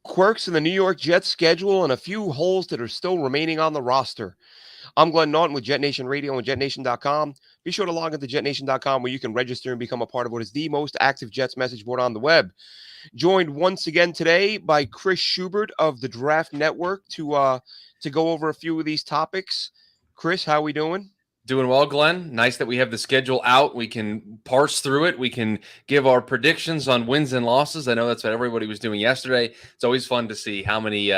quirks in the New York Jets schedule, and a few holes that are still remaining on the roster. I'm Glenn Naughton with Jetnation Radio and Jetnation.com. Be sure to log into Jetnation.com where you can register and become a part of what is the most active Jets message board on the web. Joined once again today by Chris Schubert of the Draft Network to go over a few of these topics. Chris, how we doing? Doing well, Glenn. Nice that we have the schedule out. We can parse through it. We can give our predictions on wins and losses. I know that's what everybody was doing yesterday. It's always fun to see how many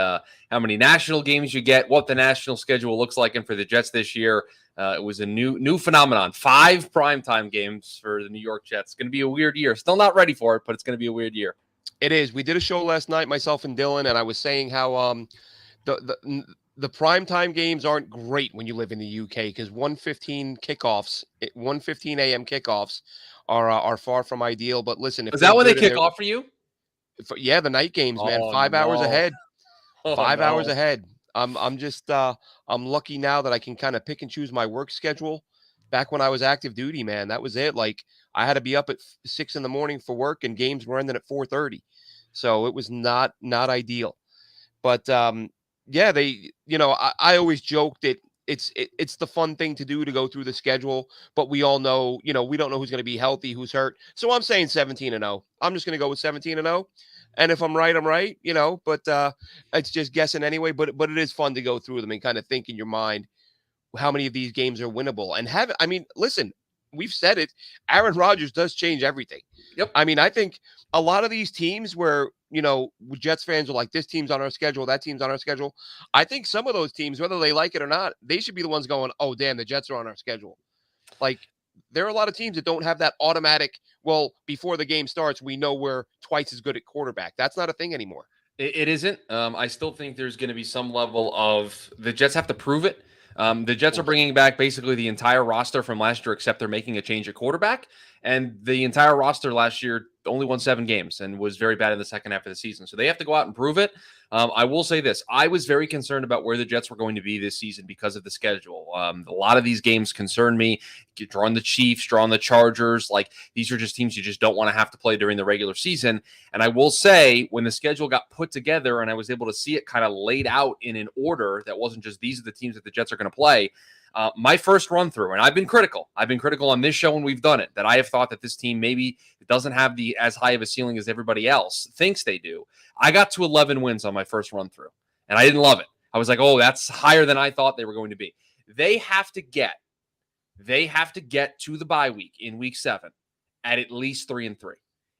national games you get, what the national schedule looks like, and for the Jets this year, it was a new phenomenon. 5 primetime games for the New York Jets. It's going to be a weird year. Still not ready for it, but it's going to be a weird year. It is. We did a show last night, myself and Dylan, and I was saying how the primetime games aren't great when you live in the UK because 1:15 a.m. kickoffs are far from ideal. But listen, is that when they kick off for you? Yeah, the night games, man. 5 hours ahead. 5 hours ahead. I'm lucky now that I can kind of pick and choose my work schedule. Back when I was active duty, man, that was it. Like I had to be up at 6 a.m. for work, and games were ending at 4:30, so it was not ideal. But yeah, I always joke that it's the fun thing to do to go through the schedule, but we all know, we don't know who's going to be healthy, who's hurt. So I'm saying 17-0. I'm just going to go with 17-0. And if I'm right, I'm right, but it's just guessing anyway. But it is fun to go through them and kind of think in your mind how many of these games are winnable. And listen, we've said it. Aaron Rodgers does change everything. Yep. I mean, I think a lot of these teams where, Jets fans are like, this team's on our schedule, that team's on our schedule. I think some of those teams, whether they like it or not, they should be the ones going, oh, damn, the Jets are on our schedule. Like, there are a lot of teams that don't have that automatic, well, before the game starts, we know we're twice as good at quarterback. That's not a thing anymore. It isn't. I still think there's going to be some level of the Jets have to prove it. The Jets are bringing back basically the entire roster from last year, except they're making a change at quarterback. And the entire roster last year only won 7 games and was very bad in the second half of the season. So they have to go out and prove it. I will say this. I was very concerned about where the Jets were going to be this season because of the schedule. A lot of these games concern me. Drawing the Chiefs, drawing the Chargers. Like, these are just teams you just don't want to have to play during the regular season. And I will say, when the schedule got put together and I was able to see it kind of laid out in an order that wasn't just these are the teams that the Jets are going to play, my first run through, and I've been critical on this show when we've done it, that I have thought that this team maybe doesn't have as high of a ceiling as everybody else thinks they do. I got to 11 wins on my first run through, and I didn't love it. I was like, oh, that's higher than I thought they were going to be. They have to get to the bye week in week 7 at least 3-3.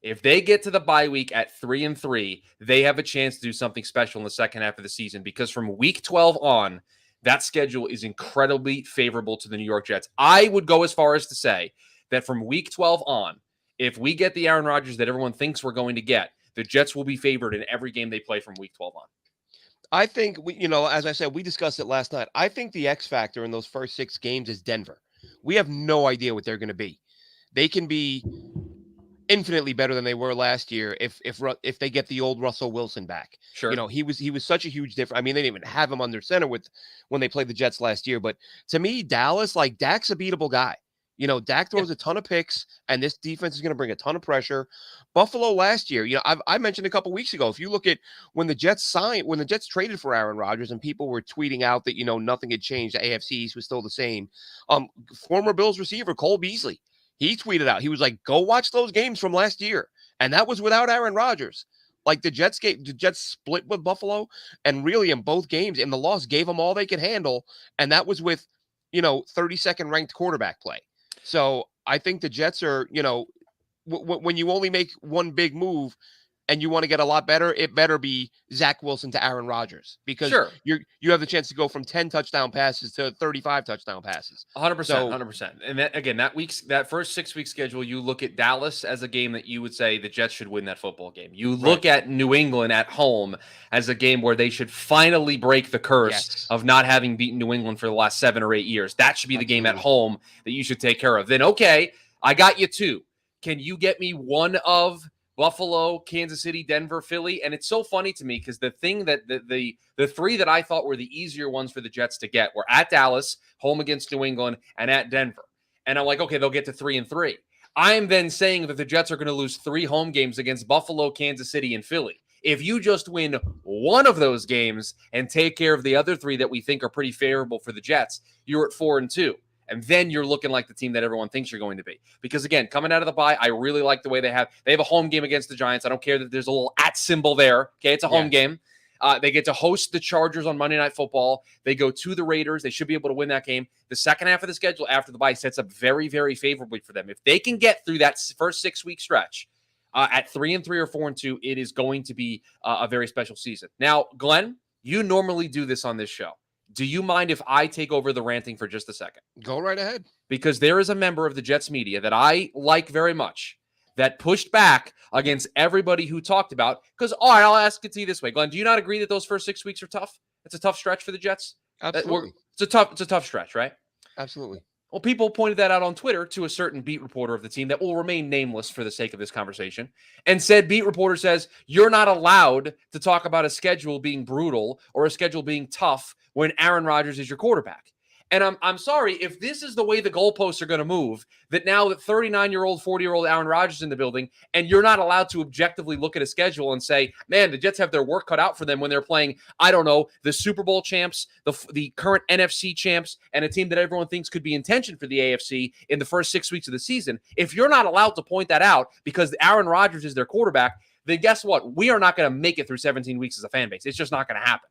If they get to the bye week at 3-3, they have a chance to do something special in the second half of the season, because from week 12 on, that schedule is incredibly favorable to the New York Jets. I would go as far as to say that from week 12 on, if we get the Aaron Rodgers that everyone thinks we're going to get, the Jets will be favored in every game they play from week 12 on. I think, as I said, we discussed it last night. I think the X factor in those first 6 games is Denver. We have no idea what they're going to be. They can be infinitely better than they were last year if they get the old Russell Wilson back. Sure. He was such a huge difference. I mean, they didn't even have him under center when they played the Jets last year. But to me, Dallas, like, Dak's a beatable guy. Dak throws a ton of picks, and this defense is going to bring a ton of pressure. Buffalo last year, I mentioned a couple weeks ago, if you look at when the Jets traded for Aaron Rodgers, and people were tweeting out that, nothing had changed, the AFC East was still the same. Former Bills receiver Cole Beasley, he tweeted out, he was like, go watch those games from last year. And that was without Aaron Rodgers. Like, the Jets split with Buffalo, and really in both games, in the loss, gave them all they could handle. And that was with, 32nd ranked quarterback play. So I think the Jets are, when you only make one big move and you want to get a lot better, it better be Zach Wilson to Aaron Rodgers, because you have the chance to go from 10 touchdown passes to 35 touchdown passes. 100%, 100%. And that first 6-week schedule, you look at Dallas as a game that you would say the Jets should win that football game. You look at New England at home as a game where they should finally break the curse of not having beaten New England for the last 7 or 8 years. That should be the game at home that you should take care of. Then, okay, I got you 2. Can you get me one of Buffalo, Kansas City, Denver, Philly? And it's so funny to me because the thing that the 3 that I thought were the easier ones for the Jets to get were at Dallas, home against New England, and at Denver. And I'm like, okay, they'll get to 3-3. I'm then saying that the Jets are going to lose 3 home games against Buffalo, Kansas City, and Philly. If you just win one of those games and take care of the other three that we think are pretty favorable for the Jets, you're at 4-2. And then you're looking like the team that everyone thinks you're going to be. Because again, coming out of the bye, I really like the way they have a home game against the Giants. I don't care that there's a little @ symbol there. Okay, it's a home game. They get to host the Chargers on Monday Night Football. They go to the Raiders. They should be able to win that game. The second half of the schedule after the bye sets up very, very favorably for them. If they can get through that first 6-week stretch at 3-3 or 4-2, it is going to be a very special season. Now, Glenn, you normally do this on this show. Do you mind if I take over the ranting for just a second? Go right ahead. Because there is a member of the Jets media that I like very much that pushed back against everybody who talked about, because, all right, I'll ask it to you this way. Glenn, do you not agree that those first 6 weeks are tough? It's a tough stretch for the Jets? Absolutely. It's a tough stretch, right? Absolutely. Well, people pointed that out on Twitter to a certain beat reporter of the team that will remain nameless for the sake of this conversation, and said, beat reporter says, you're not allowed to talk about a schedule being brutal or a schedule being tough when Aaron Rodgers is your quarterback. And I'm sorry, if this is the way the goalposts are going to move, that now that 39-year-old, 40-year-old Aaron Rodgers is in the building, and you're not allowed to objectively look at a schedule and say, man, the Jets have their work cut out for them when they're playing, I don't know, the Super Bowl champs, the current NFC champs, and a team that everyone thinks could be in tension for the AFC in the first 6 weeks of the season. If you're not allowed to point that out because Aaron Rodgers is their quarterback, then guess what? We are not going to make it through 17 weeks as a fan base. It's just not going to happen.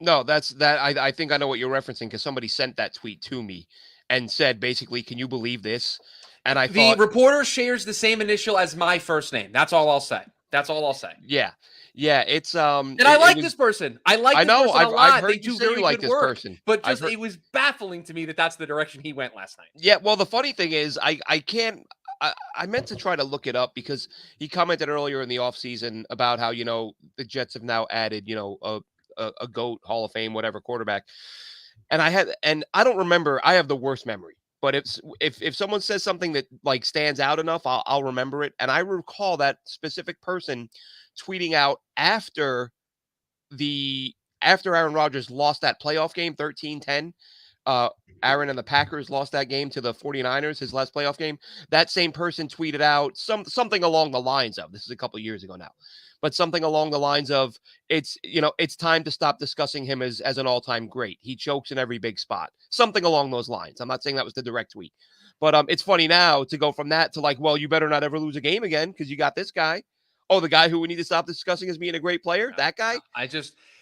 No, that's that. I think I know what you're referencing because somebody sent that tweet to me and said, basically, can you believe this? And I thought the reporter shares the same initial as my first name. That's all I'll say. Yeah. It's and I like this person. I like this person a lot. I've heard they do you say very you like good this work. person. But just it was baffling to me that that's the direction he went last night. Yeah, well, the funny thing is I meant to try to look it up because he commented earlier in the offseason about how, the Jets have now added, a GOAT, Hall of Fame, whatever quarterback. And I don't remember. I have the worst memory. But if someone says something that like stands out enough, I'll remember it. And I recall that specific person tweeting out after Aaron Rodgers lost that playoff game, 13-10. Aaron and the Packers lost that game to the 49ers, his last playoff game. That same person tweeted out something along the lines of, this is a couple of years ago now, but something along the lines of, it's time to stop discussing him as an all-time great. He chokes in every big spot. Something along those lines. I'm not saying that was the direct tweet, but it's funny now to go from that to like, well, you better not ever lose a game again because you got this guy. Oh, the guy who we need to stop discussing as being a great player, that guy?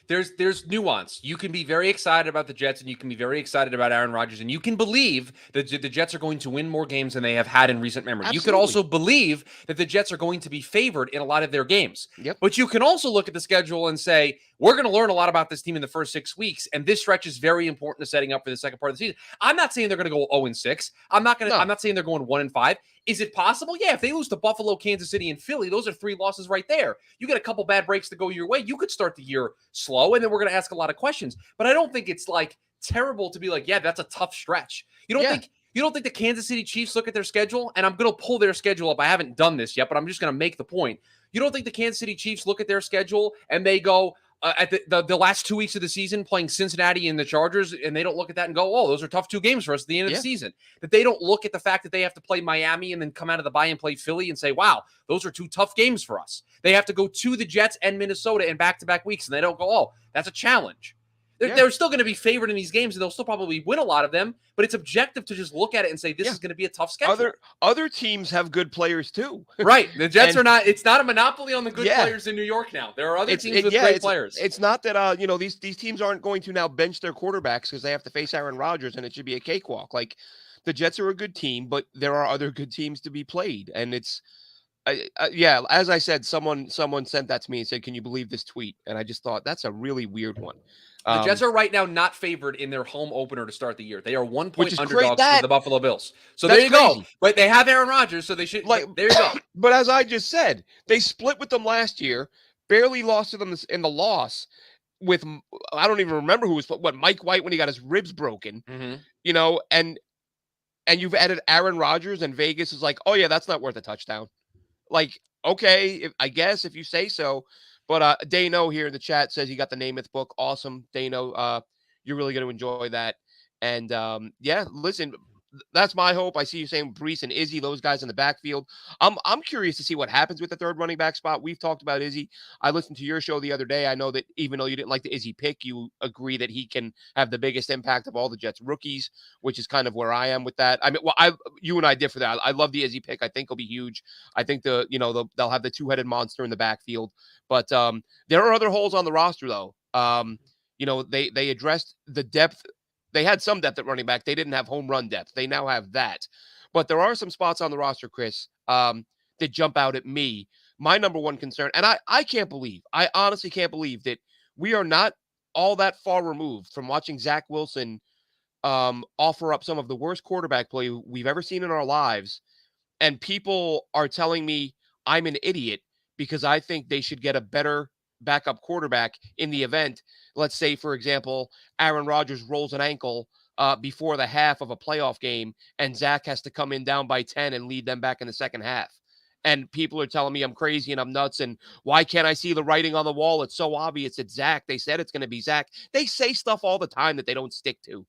There's nuance. You can be very excited about the Jets and you can be very excited about Aaron Rodgers and you can believe that the Jets are going to win more games than they have had in recent memory. Absolutely. You can also believe that the Jets are going to be favored in a lot of their games. Yep. But you can also look at the schedule and say, we're going to learn a lot about this team in the first 6 weeks, and this stretch is very important to setting up for the second part of the season. I'm not saying they're going to go 0-6. I'm not saying they're going 1-5. Is it possible? Yeah, if they lose to Buffalo, Kansas City, and Philly, those are 3 losses right there. You get a couple bad breaks to go your way. You could start the year slow, and then we're going to ask a lot of questions. But I don't think it's like terrible to be like, yeah, that's a tough stretch. You don't think the Kansas City Chiefs look at their schedule? And I'm going to pull their schedule up. I haven't done this yet, but I'm just going to make the point. You don't think the Kansas City Chiefs look at their schedule and they go, at the last 2 weeks of the season playing Cincinnati and the Chargers, and they don't look at that and go, oh, those are tough 2 games for us at the end of the season. That they don't look at the fact that they have to play Miami and then come out of the bye and play Philly and say, wow, those are 2 tough games for us. They have to go to the Jets and Minnesota in back-to-back weeks, and they don't go, oh, that's a challenge. They're still going to be favored in these games, and they'll still probably win a lot of them, but it's objective to just look at it and say, this is going to be a tough schedule. Other teams have good players too. Right. The Jets are not – it's not a monopoly on the good players in New York now. There are other teams with great players. It's not that, these teams aren't going to now bench their quarterbacks because they have to face Aaron Rodgers, and it should be a cakewalk. Like, the Jets are a good team, but there are other good teams to be played, and it's as I said, someone sent that to me and said, can you believe this tweet? And I just thought, that's a really weird one. The Jets are right now not favored in their home opener to start the year. They are 1-point underdogs to the Buffalo Bills. So there you go. But they have Aaron Rodgers, so they should. There you go. But as I just said, they split with them last year, barely lost to them in the loss with, I don't even remember who was, Mike White when he got his ribs broken, and you've added Aaron Rodgers, and Vegas is like, oh yeah, that's not worth a touchdown. Like, okay, I guess if you say so. But Dano here in the chat says he got the Namath book. Awesome, Dano. You're really going to enjoy that. And listen, that's my hope. I see you saying Brees and Izzy, those guys in the backfield. I'm curious to see what happens with the third running back spot. We've talked about Izzy. I listened to your show the other day. I know that even though you didn't like the Izzy pick, you agree that he can have the biggest impact of all the Jets rookies, which is kind of where I am with that. I mean, well, you and I differ there. I love the Izzy pick. I think he'll be huge. I think they'll have the two-headed monster in the backfield. But there are other holes on the roster though. They addressed the depth. They had some depth at running back. They didn't have home run depth. They now have that. But there are some spots on the roster, Chris, that jump out at me. My number one concern, and I honestly can't believe that we are not all that far removed from watching Zach Wilson offer up some of the worst quarterback play we've ever seen in our lives. And people are telling me I'm an idiot because I think they should get a better backup quarterback in the event. Let's say, for example, Aaron Rodgers rolls an ankle before the half of a playoff game, and Zach has to come in down by 10 and lead them back in the second half. And people are telling me I'm crazy and I'm nuts. And why can't I see the writing on the wall? It's so obvious. It's Zach. They said it's going to be Zach. They say stuff all the time that they don't stick to.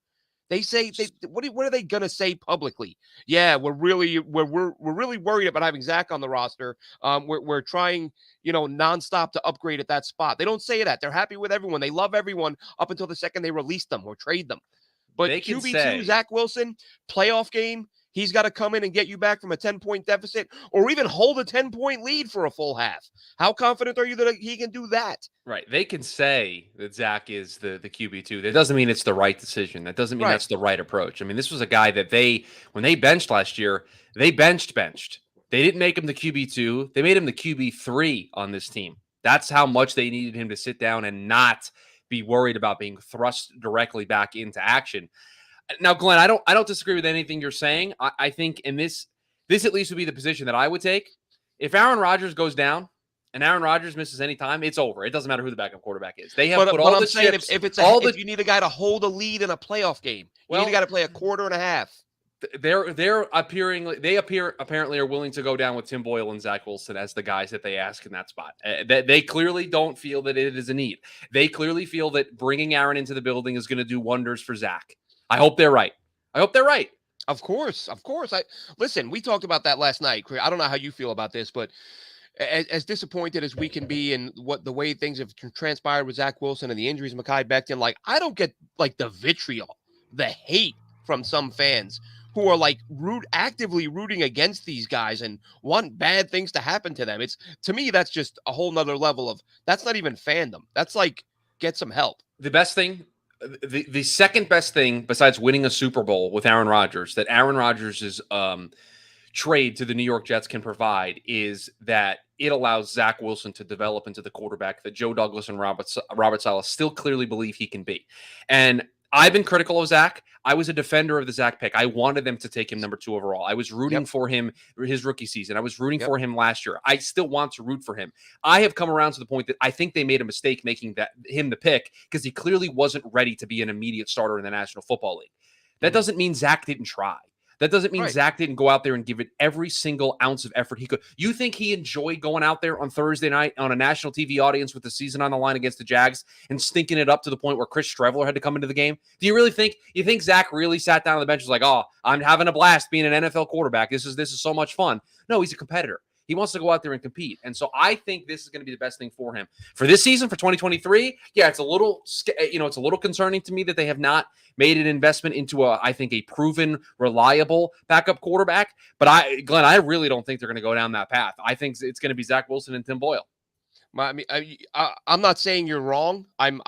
They say, what are they going to say publicly? Yeah, we're really worried about having Zach on the roster. We're trying, nonstop to upgrade at that spot. They don't say that. They're happy with everyone. They love everyone up until the second they release them or trade them. But They can QB2, say, Zach Wilson, playoff game, he's got to come in and get you back from a 10-point deficit or even hold a 10-point lead for a full half. How confident are you that he can do that? right. They can say that Zach is the QB2. That doesn't mean it's the right decision. That doesn't mean Right. that's the right approach. I mean, this was a guy that when they benched last year, they benched. They didn't make him the QB2. They made him the QB3 on this team. That's how much they needed him to sit down and not be worried about being thrust directly back into action. Now, Glenn, I don't disagree with anything you're saying. I think in this at least would be the position that I would take. If Aaron Rodgers goes down and Aaron Rodgers misses any time, it's over. It doesn't matter who the backup quarterback is. They have put all the chips. If you need a guy to hold a lead in a playoff game, you need a guy to play a quarter and a half. They apparently are willing to go down with Tim Boyle and Zach Wilson as the guys that they ask in that spot. They clearly don't feel that it is a need. They clearly feel that bringing Aaron into the building is going to do wonders for Zach. I hope they're right. Of course. Listen, we talked about that last night. I don't know how you feel about this, but as disappointed as we can be in the way things have transpired with Zach Wilson and the injuries, Mekhi Becton, I don't get the vitriol, the hate from some fans who are actively rooting against these guys and want bad things to happen to them. To me, that's just a whole nother level of, that's not even fandom. That's get some help. The best thing, the second best thing besides winning a Super Bowl with Aaron Rodgers that Aaron Rodgers' trade to the New York Jets can provide is that it allows Zach Wilson to develop into the quarterback that Joe Douglas and Robert Saleh still clearly believe he can be. And I've been critical of Zach. I was a defender of the Zach pick. I wanted them to take him number 2 overall. I was rooting for him his rookie season. I was rooting for him last year. I still want to root for him. I have come around to the point that I think they made a mistake making him the pick because he clearly wasn't ready to be an immediate starter in the National Football League. That doesn't mean Zach didn't try. That doesn't mean Zach didn't go out there and give it every single ounce of effort he could. You think he enjoyed going out there on Thursday night on a national TV audience with the season on the line against the Jags and stinking it up to the point where Chris Streveler had to come into the game? Do you really think Zach really sat down on the bench and was like, oh, I'm having a blast being an NFL quarterback. This is so much fun. No, he's a competitor. He wants to go out there and compete. And so I think this is going to be the best thing for him. For this season, for 2023, it's a little concerning to me that they have not made an investment into I think a proven, reliable backup quarterback. But Glenn, I really don't think they're going to go down that path. I think it's going to be Zach Wilson and Tim Boyle. I'm not saying you're wrong. I'm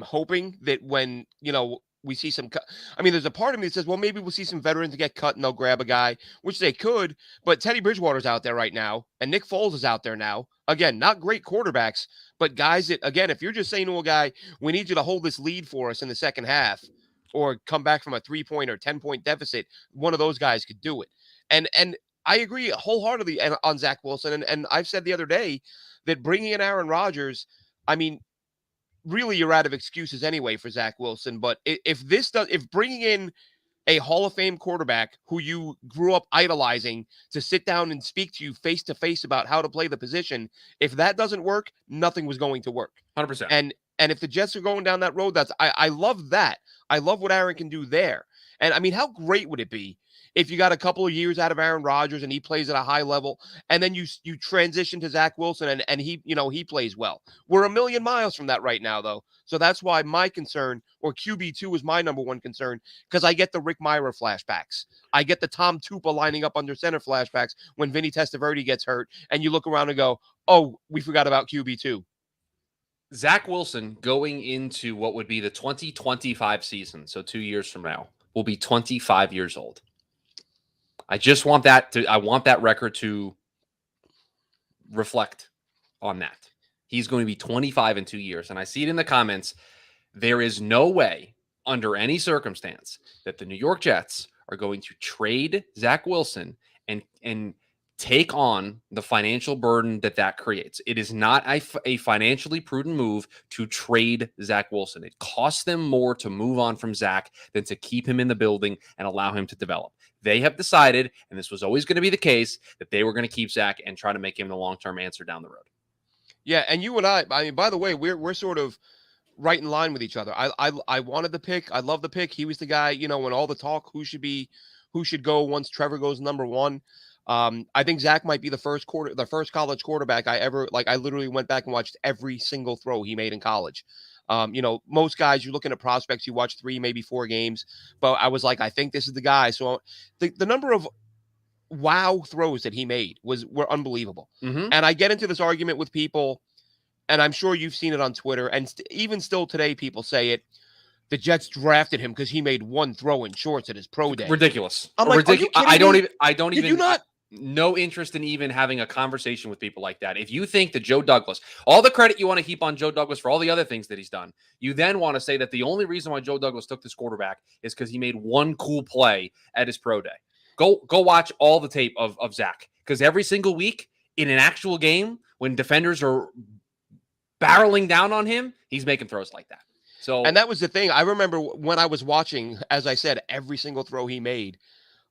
hoping that when, we see some there's a part of me that says, well, maybe we'll see some veterans get cut and they'll grab a guy, which they could, but Teddy Bridgewater's out there right now and Nick Foles is out there now. Again, not great quarterbacks, but guys that, again, if you're just saying to a guy, we need you to hold this lead for us in the second half or come back from a 3-point or 10-point deficit, one of those guys could do it. And I agree wholeheartedly on Zach Wilson. And I've said the other day that bringing in Aaron Rodgers, really you're out of excuses anyway for Zach Wilson. But if bringing in a Hall of Fame quarterback who you grew up idolizing to sit down and speak to you face to face about how to play the position, if that doesn't work, nothing was going to work. 100%. And if the Jets are going down that road, I love that. I love what Aaron can do there. And how great would it be if you got a couple of years out of Aaron Rodgers and he plays at a high level, and then you transition to Zach Wilson and he, he plays well. We're a million miles from that right now, though. So that's why my concern, or QB2 is my number one concern, because I get the Rick Myra flashbacks. I get the Tom Tupa lining up under center flashbacks when Vinny Testaverde gets hurt, and you look around and go, oh, we forgot about QB2. Zach Wilson going into what would be the 2025 season, so 2 years from now, will be 25 years old. I just want I want that record to reflect on that. He's going to be 25 in 2 years. And I see it in the comments. There is no way under any circumstance that the New York Jets are going to trade Zach Wilson and take on the financial burden that creates. It is not a financially prudent move to trade Zach Wilson. It costs them more to move on from Zach than to keep him in the building and allow him to develop. They have decided, and this was always going to be the case, that they were going to keep Zach and try to make him the long-term answer down the road. Yeah, and you and I mean, by the way, we're sort of right in line with each other. I wanted the pick. I love the pick. He was the guy, when all the talk, who should go once Trevor goes number one. I think Zach might be the first college quarterback I literally went back and watched every single throw he made in college. Most guys, you're looking at prospects, you watch 3, maybe 4 games, but I was like, I think this is the guy. So the number of wow throws that he made were unbelievable. Mm-hmm. And I get into this argument with people, and I'm sure you've seen it on Twitter, and even still today, people say it. The Jets drafted him because he made one throw in shorts at his pro day. Ridiculous. I'm like, ridiculous. I don't even. Not? No interest in even having a conversation with people like that. If you think that Joe Douglas, all the credit you want to heap on Joe Douglas for all the other things that he's done, you then want to say that the only reason why Joe Douglas took this quarterback is because he made one cool play at his pro day. Go watch all the tape of Zach, because every single week in an actual game when defenders are barreling down on him, he's making throws like that. So, and that was the thing. I remember when I was watching, as I said, every single throw he made.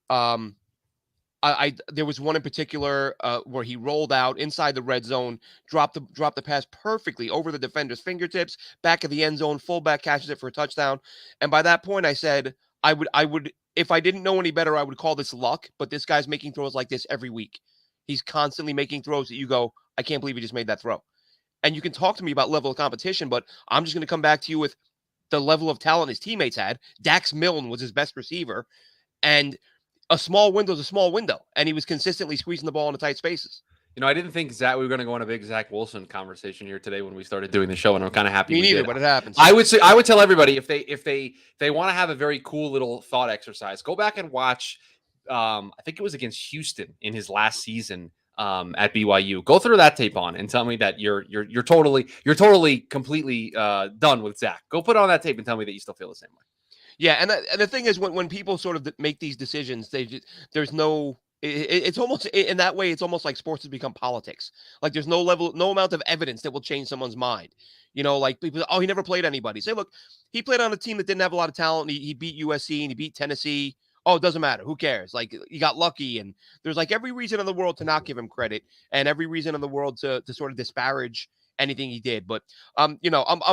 There was one in particular where he rolled out inside the red zone, dropped the pass perfectly over the defender's fingertips, back of the end zone, fullback catches it for a touchdown. And by that point, I said I would if I didn't know any better, I would call this luck. But this guy's making throws like this every week. He's constantly making throws that you go, I can't believe he just made that throw. And you can talk to me about level of competition, but I'm just going to come back to you with the level of talent his teammates had. Dax Milne was his best receiver, and a small window is a small window, and he was consistently squeezing the ball into tight spaces. I didn't think we were going to go on a big Zach Wilson conversation here today when we started doing the show, and I'm kind of happy. Me neither, but it happens. I would tell everybody if they want to have a very cool little thought exercise, go back and watch. I think it was against Houston in his last season at BYU. Go through that tape on and tell me that you're totally completely done with Zach. Go put on that tape and tell me that you still feel the same way. Yeah, and the thing is, when people sort of make these decisions, there's no. It's almost in that way. It's almost like sports has become politics. Like there's no amount of evidence that will change someone's mind. Like people, oh, he never played anybody. Say, look, he played on a team that didn't have a lot of talent. He beat USC and he beat Tennessee. Oh, it doesn't matter. Who cares? Like he got lucky, and there's like every reason in the world to not give him credit, and every reason in the world to sort of disparage anything he did. But I'm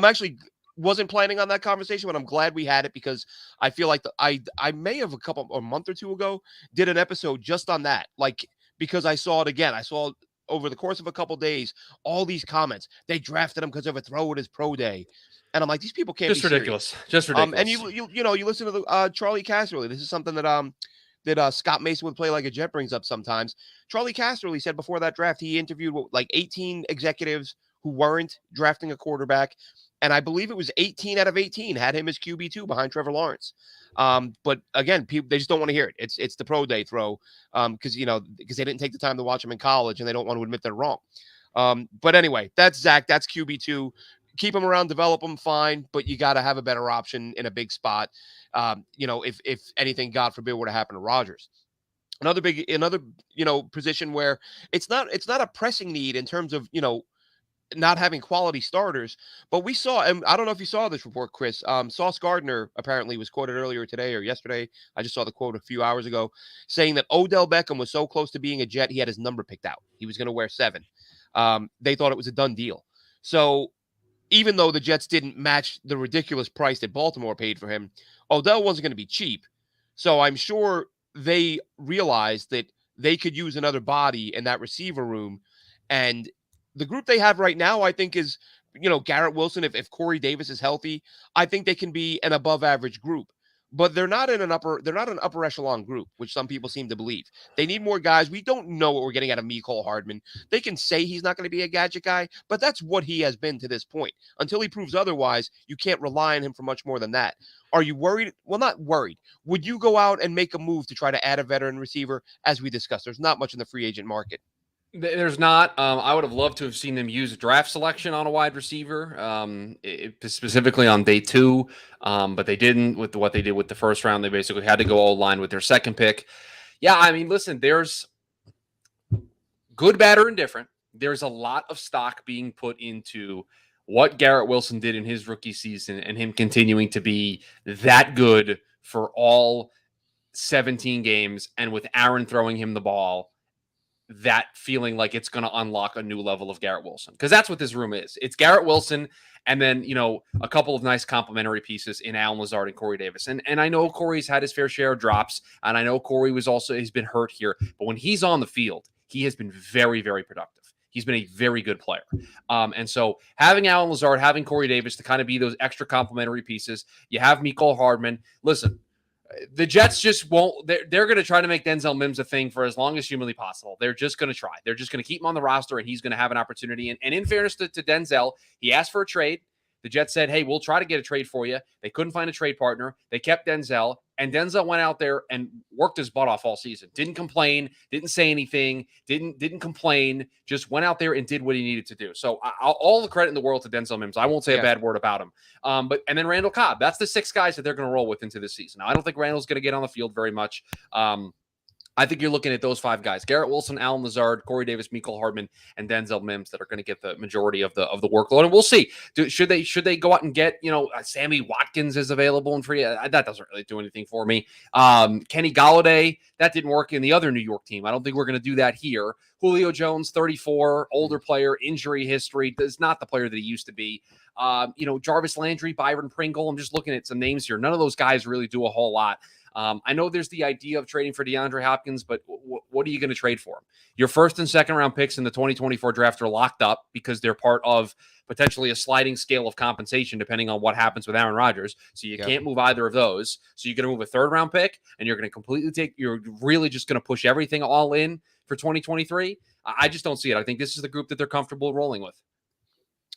actually wasn't planning on that conversation, but I'm glad we had it, because I feel like I may have a month or two ago did an episode just on that, like because I saw it again. I saw over the course of a couple days all these comments. They drafted him because of a throw at his pro day, and I'm like, these people can't. Just ridiculous. Just ridiculous. And you listen to the Charlie Casserly. This is something that Scott Mason would play like a Jet brings up sometimes. Charlie Casserly said before that draft he interviewed like 18 executives who weren't drafting a quarterback. And I believe it was 18 out of 18 had him as QB2 behind Trevor Lawrence. But again, people, they just don't want to hear it. It's the pro day throw because they didn't take the time to watch him in college and they don't want to admit they're wrong. But anyway, that's Zach. That's QB2. Keep him around, develop him, fine. But you got to have a better option in a big spot. If anything, God forbid, were to happen to Rodgers. Another position where it's not a pressing need in terms of not having quality starters, but we saw, and I don't know if you saw this report, Chris. Sauce Gardner apparently was quoted earlier today or yesterday. I just saw the quote a few hours ago saying that Odell Beckham was so close to being a Jet, he had his number picked out. He was going to wear 7. They thought it was a done deal. So even though the Jets didn't match the ridiculous price that Baltimore paid for him, Odell wasn't going to be cheap. So I'm sure they realized that they could use another body in that receiver room. And the group they have right now, I think, is, Garrett Wilson. If Corey Davis is healthy, I think they can be an above average group. But they're not an upper echelon group, which some people seem to believe. They need more guys. We don't know what we're getting out of Mecole Hardman. They can say he's not going to be a gadget guy, but that's what he has been to this point. Until he proves otherwise, you can't rely on him for much more than that. Are you worried? Well, not worried. Would you go out and make a move to try to add a veteran receiver? As we discussed, there's not much in the free agent market. There's not. I would have loved to have seen them use a draft selection on a wide receiver, specifically on day 2, but they didn't. With what they did with the first round, they basically had to go O-line with their second pick. Yeah, I mean, listen, there's good, bad, or indifferent. There's a lot of stock being put into what Garrett Wilson did in his rookie season and him continuing to be that good for all 17 games, and with Aaron throwing him the ball, that feeling like it's going to unlock a new level of Garrett Wilson. Because that's what this room is. It's Garrett Wilson and then, a couple of nice complementary pieces in Allen Lazard and Corey Davis. And I know Corey's had his fair share of drops, and I know Corey he's been hurt here. But when he's on the field, he has been very, very productive. He's been a very good player. And so having Allen Lazard, having Corey Davis to kind of be those extra complementary pieces, you have Mecole Hardman. Listen, the Jets just won't. They're going to try to make Denzel Mims a thing for as long as humanly possible. They're just going to try. They're just going to keep him on the roster, and he's going to have an opportunity. And in fairness to Denzel, he asked for a trade. The Jets said, hey, we'll try to get a trade for you. They couldn't find a trade partner. They kept Denzel, and Denzel went out there and worked his butt off all season. Didn't complain, didn't say anything, didn't complain, just went out there and did what he needed to do. So all the credit in the world to Denzel Mims. I won't say a bad word about him. And then Randall Cobb. That's the 6 guys that they're going to roll with into this season. Now, I don't think Randall's going to get on the field very much. I think you're looking at those 5 guys: Garrett Wilson, Allen Lazard, Corey Davis, Mecole Hardman, and Denzel Mims that are going to get the majority of the workload. And we'll see. Should they go out and get, Sammy Watkins is available and free? That doesn't really do anything for me. Kenny Golladay, that didn't work in the other New York team. I don't think we're going to do that here. Julio Jones, 34, older player, injury history, is not the player that he used to be. Jarvis Landry, Byron Pringle. I'm just looking at some names here. None of those guys really do a whole lot. I know there's the idea of trading for DeAndre Hopkins, but what are you going to trade for him? Your first and second round picks in the 2024 draft are locked up because they're part of potentially a sliding scale of compensation depending on what happens with Aaron Rodgers. So you can't move either of those. So you're going to move a third round pick, and you're going to you're really just going to push everything all in for 2023. I just don't see it. I think this is the group that they're comfortable rolling with.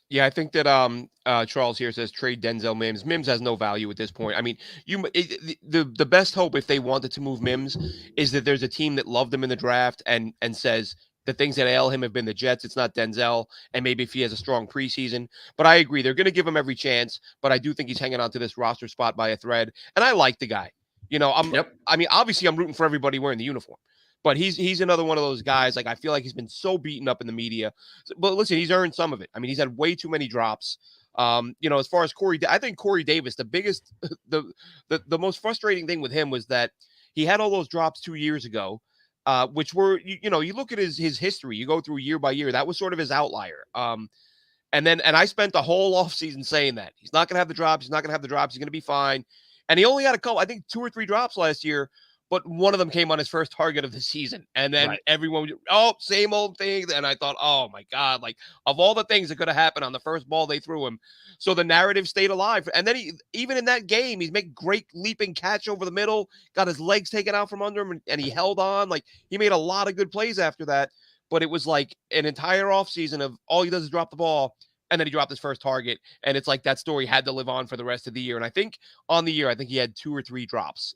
Yeah, I think that Charles here says trade Denzel Mims. Mims has no value at this point. I mean, the best hope if they wanted to move Mims is that there's a team that loved him in the draft and says the things that ail him have been the Jets. It's not Denzel, and maybe if he has a strong preseason. But I agree, they're going to give him every chance. But I do think he's hanging on to this roster spot by a thread, and I like the guy. I mean, obviously, I'm rooting for everybody wearing the uniform. But he's another one of those guys. Like, I feel like he's been so beaten up in the media. But listen, he's earned some of it. I mean, he's had way too many drops. As far as I think Corey Davis, the biggest, the most frustrating thing with him was that he had all those drops 2 years ago, which were, you look at his history, you go through year by year. That was sort of his outlier. And I spent the whole offseason saying that he's not going to have the drops. He's not going to have the drops. He's going to be fine. And he only had I think 2 or 3 drops last year. But one of them came on his first target of the season. And then everyone, same old thing. And I thought, oh, my God, like, of all the things that could have happened on the first ball they threw him. So the narrative stayed alive. And then even in that game, he's made great leaping catch over the middle, got his legs taken out from under him, and he held on. Like, he made a lot of good plays after that. But it was like an entire offseason of all he does is drop the ball. And then he dropped his first target. And it's like that story had to live on for the rest of the year. And I think on the year, he had 2 or 3 drops.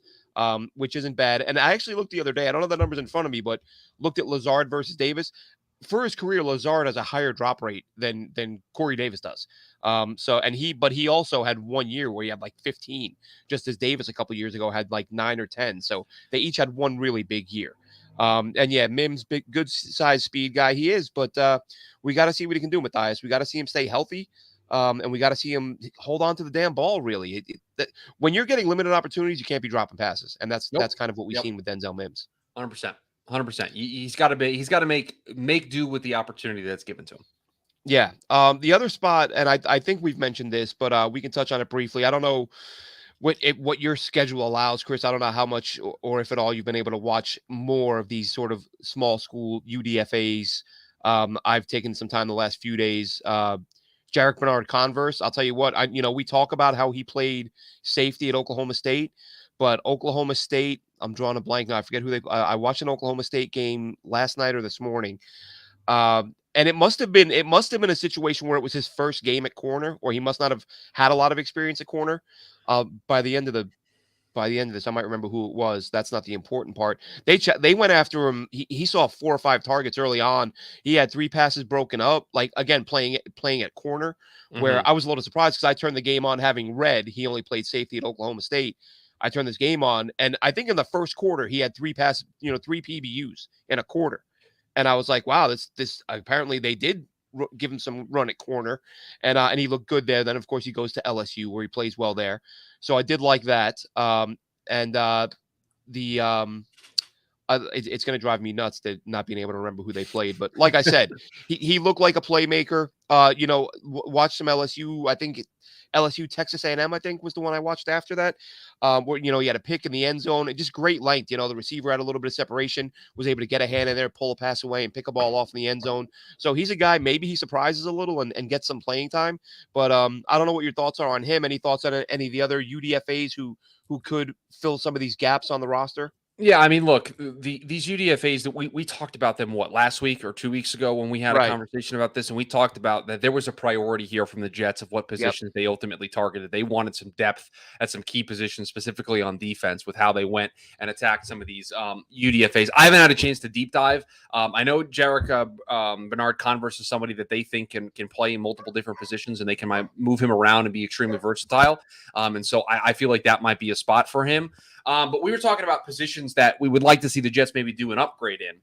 Which isn't bad. And I actually looked the other day. I don't have the numbers in front of me, but looked at Lazard versus Davis. For his career, Lazard has a higher drop rate than Corey Davis does. But he also had 1 year where he had like 15, just as Davis a couple years ago had like 9 or 10. So they each had one really big year. Mims, good size speed guy he is, but we got to see what he can do, Matthias. We got to see him stay healthy. And we got to see him hold on to the damn ball, really. When you're getting limited opportunities, you can't be dropping passes. And that's kind of what we've seen with Denzel Mims. 100%. 100%. He's got to make do with the opportunity that's given to him. Yeah. The other spot, and I think we've mentioned this, but we can touch on it briefly. I don't know. what your schedule allows, Chris. I don't know how much or if at all you've been able to watch more of these sort of small school UDFAs. I've taken some time the last few days. Jarek Bernard Converse. I'll tell you what. We talk about how he played safety at Oklahoma State, but Oklahoma State. I'm drawing a blank now. I forget who they. I watched an Oklahoma State game last night or this morning. And it must have been a situation where it was his first game at corner, or he must not have had a lot of experience at corner. By the end of this, I might remember who it was. That's not the important part. They went after him. He saw 4 or 5 targets early on. He had 3 passes broken up. Like again, playing at corner, where I was a little surprised because I turned the game on having read he only played safety at Oklahoma State. I turned this game on, and I think in the first quarter he had 3 passes, 3 PBUs in a quarter. And I was like, wow, this apparently they did give him some run at corner, and he looked good there. Then of course he goes to LSU where he plays well there. So I did like that. It's going to drive me nuts to not being able to remember who they played. But like I said, he looked like a playmaker. Watch some LSU. I think LSU Texas A&M, I think, was the one I watched after that. Where he had a pick in the end zone and just great length. The receiver had a little bit of separation, was able to get a hand in there, pull a pass away, and pick a ball off in the end zone. So he's a guy. Maybe he surprises a little and gets some playing time. But I don't know what your thoughts are on him. Any thoughts on any of the other UDFAs who could fill some of these gaps on the roster? Yeah, I mean, look, these UDFAs that we talked about them last week or 2 weeks ago when we had a conversation about this, and we talked about that there was a priority here from the Jets of what positions they ultimately targeted. They wanted some depth at some key positions, specifically on defense, with how they went and attacked some of these UDFAs. I haven't had a chance to deep dive. I know Jarek Bernard Converse is somebody that they think can play in multiple different positions, and they can move him around and be extremely versatile. And so I feel like that might be a spot for him. But we were talking about positions that we would like to see the Jets maybe do an upgrade in.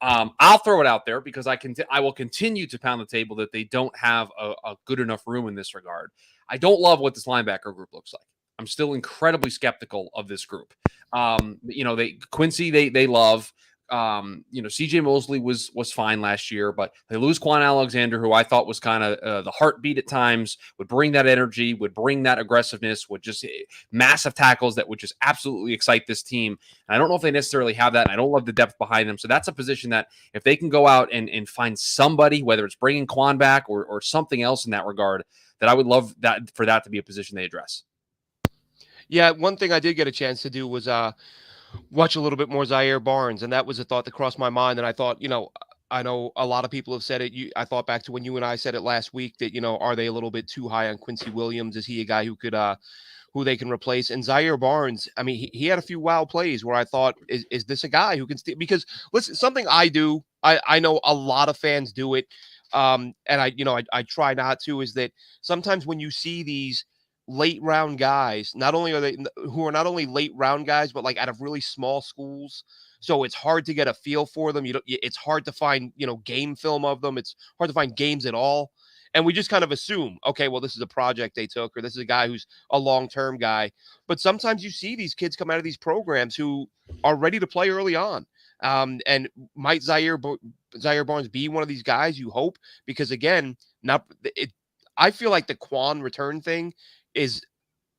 I'll throw it out there because I will continue to pound the table that they don't have a good enough room in this regard. I don't love what this linebacker group looks like. I'm still incredibly skeptical of this group. Quincy they love. CJ Mosley was fine last year, but they lose Quan Alexander, who I thought was kind of the heartbeat at times, would bring that energy, would bring that aggressiveness, would just massive tackles that would just absolutely excite this team. And I don't know if they necessarily have that. And I don't love the depth behind them. So that's a position that if they can go out and find somebody, whether it's bringing Quan back or something else in that regard, that I would love that for that to be a position they address. Yeah. One thing I did get a chance to do was, watch a little bit more Zaire Barnes. And that was a thought that crossed my mind. And I thought, I know a lot of people have said it. I thought back to when you and I said it last week that, are they a little bit too high on Quincy Williams? Is he a guy who could, who they can replace? And Zaire Barnes, I mean, he had a few wild plays where I thought, is this a guy who can because listen, something I do, I know a lot of fans do it. And I try not to, is that sometimes when you see these late round guys, not only are they who are not only late round guys, but like out of really small schools. So it's hard to get a feel for them. It's hard to find, game film of them. It's hard to find games at all. And we just kind of assume, okay, well, this is a project they took, or this is a guy who's a long-term guy. But sometimes you see these kids come out of these programs who are ready to play early on. And might Zaire Barnes be one of these guys you hope? Because again, I feel like the Quan return thing is,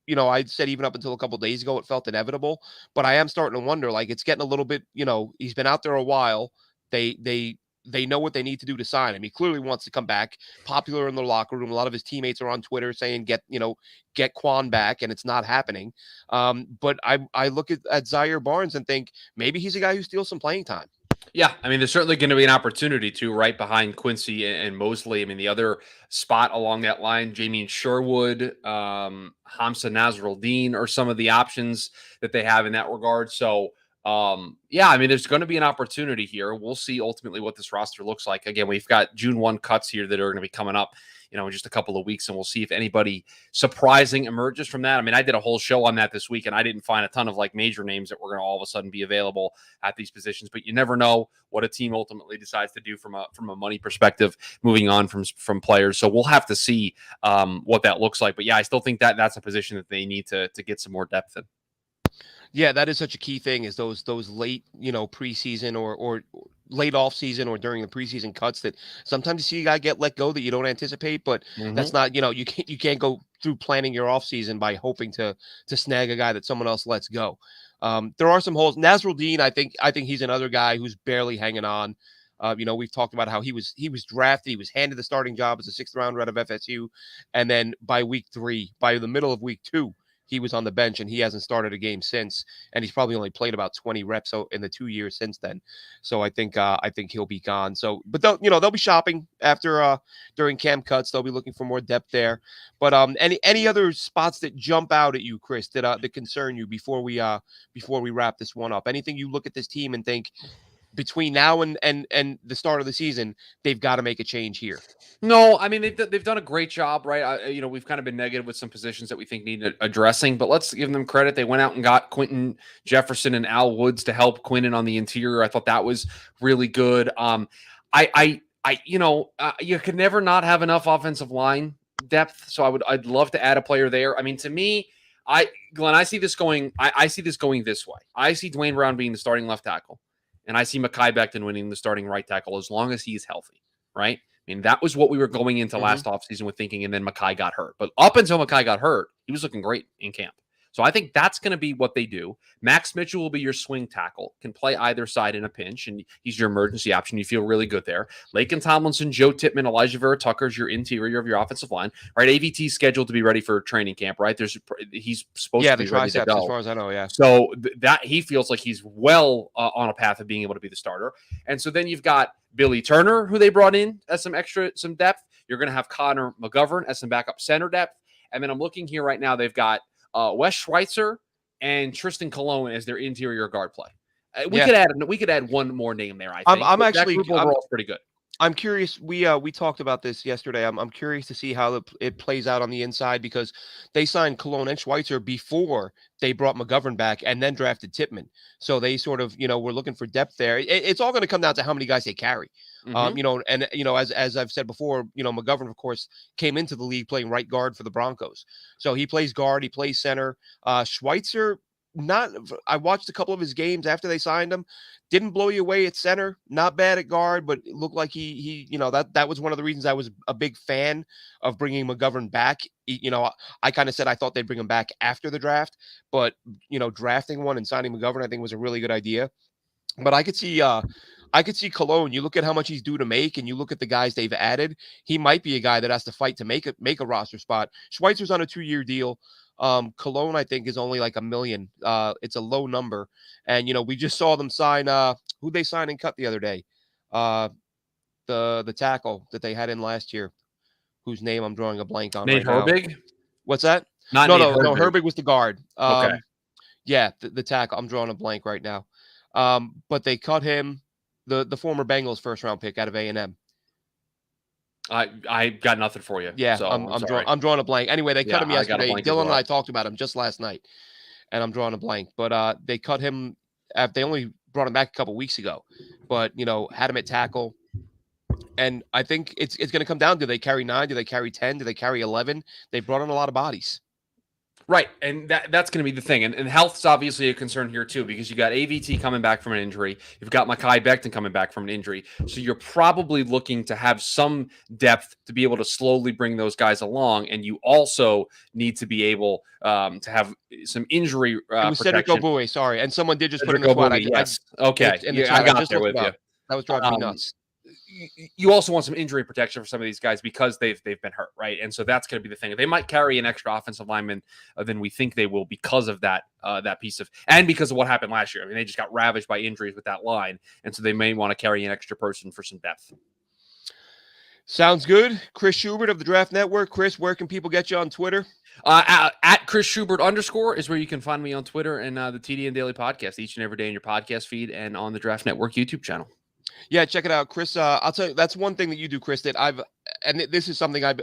I said even up until a couple of days ago, it felt inevitable, but I am starting to wonder, like it's getting a little bit, he's been out there a while. They know what they need to do to sign him. He clearly wants to come back, popular in the locker room. A lot of his teammates are on Twitter saying, get Quan back, and it's not happening. But I look at Zaire Barnes and think maybe he's a guy who steals some playing time. Yeah, I mean, there's certainly going to be an opportunity too, right behind Quincy and Mosley. I mean, the other spot along that line, Jamie Sherwood, Hamza Nasruddin are some of the options that they have in that regard. So, yeah, I mean, there's going to be an opportunity here. We'll see ultimately what this roster looks like. Again, we've got June 1 cuts here that are going to be coming up, in just a couple of weeks, and we'll see if anybody surprising emerges from that. I mean, I did a whole show on that this week, and I didn't find a ton of like major names that were going to all of a sudden be available at these positions, but you never know what a team ultimately decides to do from a money perspective, moving on from players. So we'll have to see what that looks like. But yeah, I still think that that's a position that they need to get some more depth in. Yeah, that is such a key thing, is those late, preseason or late off season or during the preseason cuts that sometimes you see a guy get let go that you don't anticipate, but that's not, you can't go through planning your offseason by hoping to snag a guy that someone else lets go. There are some holes. Nasruddin, I think he's another guy who's barely hanging on. We've talked about how he was drafted. He was handed the starting job as a 6th rounder out of FSU. And then by the middle of week 2, he was on the bench and he hasn't started a game since. And he's probably only played about 20 reps in the 2 years since then. So I think he'll be gone. So, but they'll be shopping after during camp cuts. They'll be looking for more depth there. But any other spots that jump out at you, Chris, that concern you before we wrap this one up? Anything you look at this team and think, between now and the start of the season, they've got to make a change here? No, I mean, they've done a great job, right? We've kind of been negative with some positions that we think need addressing, but let's give them credit. They went out and got Quentin Jefferson and Al Woods to help Quinnen on the interior. I thought that was really good. You could never not have enough offensive line depth, so I'd love to add a player there. I mean, to me, Glenn, I see this going. I see this going this way. I see Dwayne Brown being the starting left tackle. And I see Mekhi Becton winning the starting right tackle as long as he's healthy, right? I mean, that was what we were going into last offseason with thinking, and then Mekhi got hurt. But up until Mekhi got hurt, he was looking great in camp. So I think that's going to be what they do. Max Mitchell will be your swing tackle, can play either side in a pinch, and he's your emergency option. You feel really good there. Laken Tomlinson, Joe Tippmann, Elijah Vera Tucker is your interior of your offensive line. Right, AVT's scheduled to be ready for training camp, right? He's supposed to be ready to go. As far as I know, yeah. So that he feels like he's well on a path of being able to be the starter. And so then you've got Billy Turner, who they brought in as some depth. You're going to have Connor McGovern as some backup center depth. And then I'm looking here right now. They've got Wes Schweitzer and Tristan Colon as their interior guard play. We could add one more name there. I think I'm actually overall pretty good. I'm curious. We talked about this yesterday. I'm curious to see how it plays out on the inside, because they signed Colon and Schweitzer before they brought McGovern back and then drafted Tippmann. So they sort of were looking for depth there. It's all going to come down to how many guys they carry. As I've said before, McGovern, of course, came into the league playing right guard for the Broncos. So he plays guard, he plays center. Schweitzer, I watched a couple of his games after they signed him. Didn't blow you away at center, not bad at guard, but it looked like he that was one of the reasons I was a big fan of bringing McGovern back. I kind of said I thought they'd bring him back after the draft, but drafting one and signing McGovern, I think, was a really good idea. But I could see Cologne. You look at how much he's due to make, and you look at the guys they've added. He might be a guy that has to fight to make a roster spot. Schweitzer's on a 2-year deal. Cologne, I think, is only like $1 million. It's a low number. And, we just saw them sign, who they signed and cut the other day. The tackle that they had in last year, whose name I'm drawing a blank on Nate right Herbig? now. What's that? No, Herbig was the guard. Okay. Yeah, the tackle. I'm drawing a blank right now. But they cut him, the former Bengals first-round pick out of A&M. I got nothing for you. Yeah, so I'm drawing a blank. Anyway, they cut him yesterday. Dylan and I talked about him just last night, and I'm drawing a blank. But they cut him. They only brought him back a couple weeks ago, but had him at tackle. And I think it's going to come down. Do they carry 9? Do they carry 10? Do they carry 11? They brought in a lot of bodies. Right, and that's going to be the thing. And health's obviously a concern here, too, because you got AVT coming back from an injury. You've got Mekhi Becton coming back from an injury. So you're probably looking to have some depth to be able to slowly bring those guys along. And you also need to be able to have some injury protection. It was Cedric Ogbuehi, sorry. And someone did just Cedric put in the squad. Yes. Okay. I got there with you. That was driving me nuts. You also want some injury protection for some of these guys because they've been hurt, right? And so that's going to be the thing. They might carry an extra offensive lineman than we think they will because of that piece of, and because of what happened last year. I mean, they just got ravaged by injuries with that line, and so they may want to carry an extra person for some depth. Sounds good. Chris Schubert of the Draft Network. Chris, where can people get you on Twitter? At Chris Schubert _ is where you can find me on Twitter, and the TDN Daily Podcast each and every day in your podcast feed and on the Draft Network YouTube channel. Yeah, check it out, Chris. I'll tell you, that's one thing that you do, Chris, that this is something I've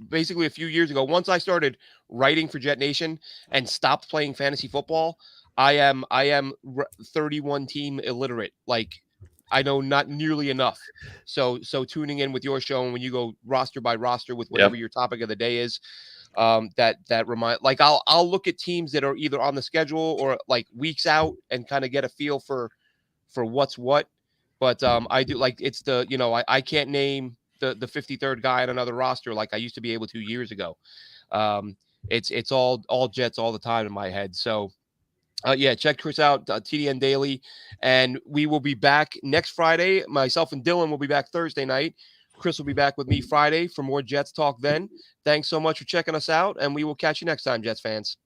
basically a few years ago, once I started writing for Jet Nation and stopped playing fantasy football, I am 31 team illiterate. Like, I know not nearly enough. So tuning in with your show, and when you go roster by roster with whatever your topic of the day is, that remind, like, I'll look at teams that are either on the schedule or like weeks out and kind of get a feel for what's what. But I do, like, it's I can't name the 53rd guy on another roster like I used to be able to years ago. It's all Jets all the time in my head. So yeah, check Chris out, TDN Daily, and we will be back next Friday. Myself and Dylan will be back Thursday night. Chris will be back with me Friday for more Jets talk then. Thanks so much for checking us out, and we will catch you next time, Jets fans.